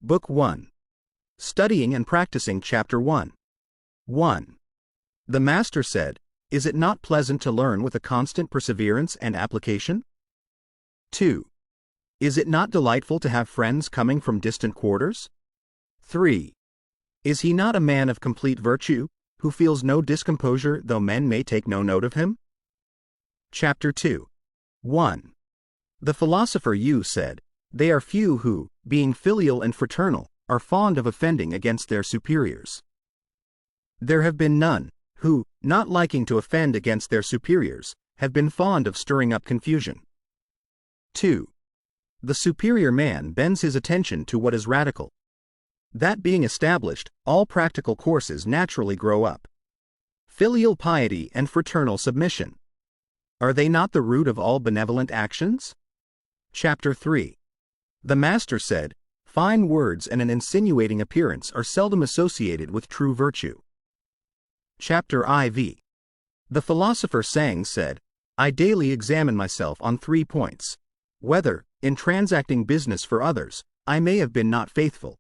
Book 1. Studying and Practicing Chapter 1. 1. The Master said, "Is it not pleasant to learn with a constant perseverance and application?" 2. Is it not delightful to have friends coming from distant quarters? 3. Is he not a man of complete virtue, who feels no discomposure though men may take no note of him? Chapter 2. 1. The philosopher Yu said, "They are few who, being filial and fraternal, are fond of offending against their superiors. There have been none, who, not liking to offend against their superiors, have been fond of stirring up confusion." 2. The superior man bends his attention to what is radical. That being established, all practical courses naturally grow up. Filial piety and fraternal submission. Are they not the root of all benevolent actions? Chapter 3. The Master said, "Fine words and an insinuating appearance are seldom associated with true virtue." Chapter IV. The philosopher Sayings said, "I daily examine myself on 3 points. Whether, in transacting business for others, I may have been not faithful.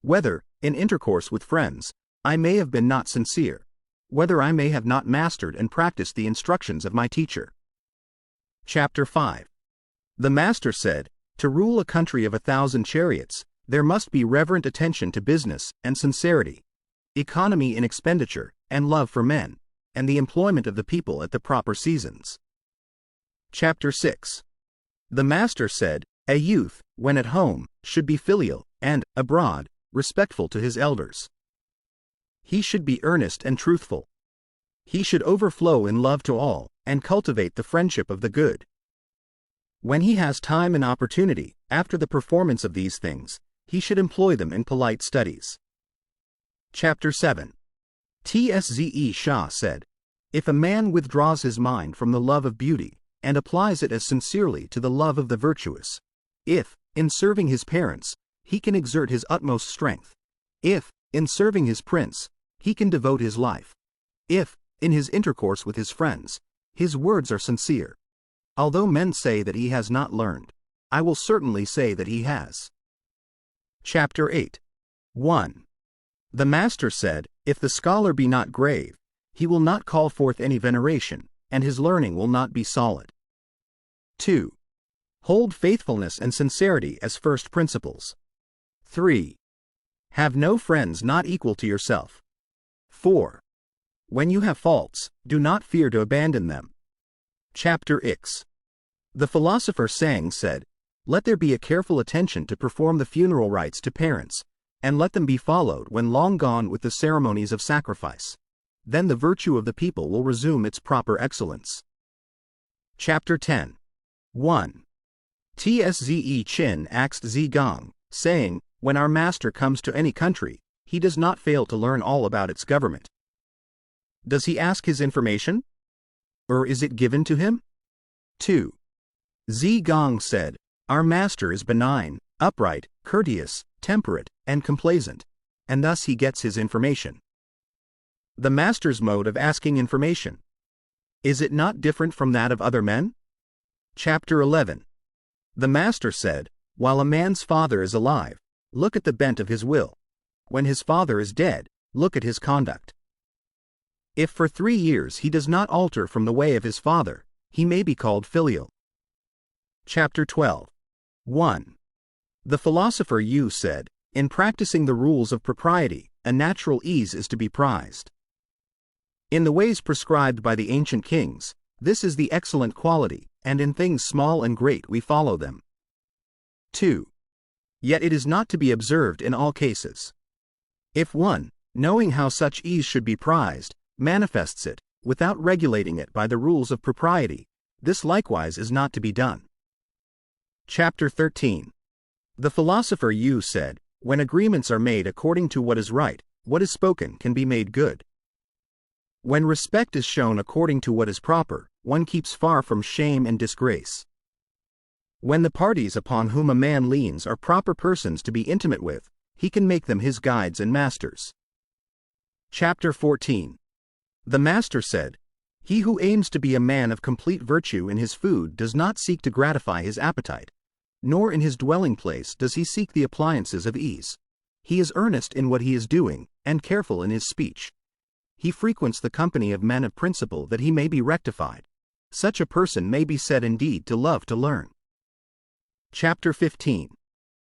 Whether, in intercourse with friends, I may have been not sincere. Whether I may have not mastered and practiced the instructions of my teacher." Chapter 5. The Master said, "To rule a country of 1,000 chariots, there must be reverent attention to business and sincerity, economy in expenditure, and love for men, and the employment of the people at the proper seasons." Chapter 6. The Master said, "A youth, when at home, should be filial, and, abroad, respectful to his elders. He should be earnest and truthful. He should overflow in love to all, and cultivate the friendship of the good. When he has time and opportunity, after the performance of these things, he should employ them in polite studies." Chapter 7. Tzé Shah said, "If a man withdraws his mind from the love of beauty, and applies it as sincerely to the love of the virtuous, if, in serving his parents, he can exert his utmost strength, if, in serving his prince, he can devote his life, if, in his intercourse with his friends, his words are sincere, although men say that he has not learned, I will certainly say that he has." Chapter 8. 1. The Master said, "If the scholar be not grave, he will not call forth any veneration, and his learning will not be solid." 2. Hold faithfulness and sincerity as first principles. 3. Have no friends not equal to yourself. 4. When you have faults, do not fear to abandon them. Chapter X. The philosopher Sayings said, "Let there be a careful attention to perform the funeral rites to parents, and let them be followed when long gone with the ceremonies of sacrifice. Then the virtue of the people will resume its proper excellence." Chapter 10. 1. Tzé Chin asked Zhi Gong, saying, "When our master comes to any country, he does not fail to learn all about its government. Does he ask his information? Or is it given to him?" 2. Zhi Gong said, "Our master is benign, upright, courteous, temperate, and complaisant, and thus he gets his information." The master's mode of asking information. Is it not different from that of other men? Chapter 11. The Master said, "While a man's father is alive, look at the bent of his will. When his father is dead, look at his conduct. If for 3 years he does not alter from the way of his father, he may be called filial." Chapter 12. 1. The philosopher Yu said, "In practicing the rules of propriety, a natural ease is to be prized. In the ways prescribed by the ancient kings, this is the excellent quality, and in things small and great we follow them." 2. Yet it is not to be observed in all cases. If one, knowing how such ease should be prized, manifests it, without regulating it by the rules of propriety, this likewise is not to be done. Chapter 13. The philosopher Yu said, "When agreements are made according to what is right, what is spoken can be made good. When respect is shown according to what is proper, one keeps far from shame and disgrace. When the parties upon whom a man leans are proper persons to be intimate with, he can make them his guides and masters." Chapter 14. The Master said, "He who aims to be a man of complete virtue in his food does not seek to gratify his appetite, nor in his dwelling place does he seek the appliances of ease. He is earnest in what he is doing, and careful in his speech. He frequents the company of men of principle that he may be rectified. Such a person may be said indeed to love to learn. Chapter 15.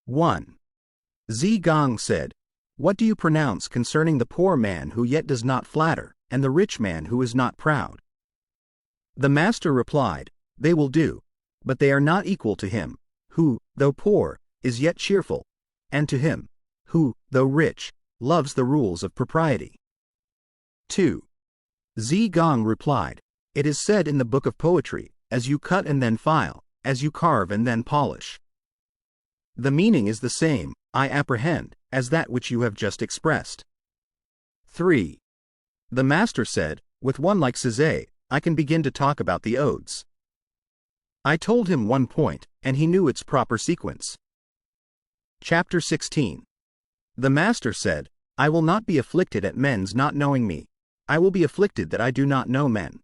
1. Zhi said, "What do you pronounce concerning the poor man who yet does not flatter, and the rich man who is not proud?" The master replied, "They will do, but they are not equal to him, who, though poor, is yet cheerful, and to him, who, though rich, loves the rules of propriety." 2. Zhi replied, "It is said in the book of poetry, as you cut and then file, as you carve and then polish." The meaning is the same, I apprehend, as that which you have just expressed. 3. The master said, "With one like Cizé, I can begin to talk about the odes." I told him one point, and he knew its proper sequence. Chapter 16. The master said, "I will not be afflicted at men's not knowing me. I will be afflicted that I do not know men."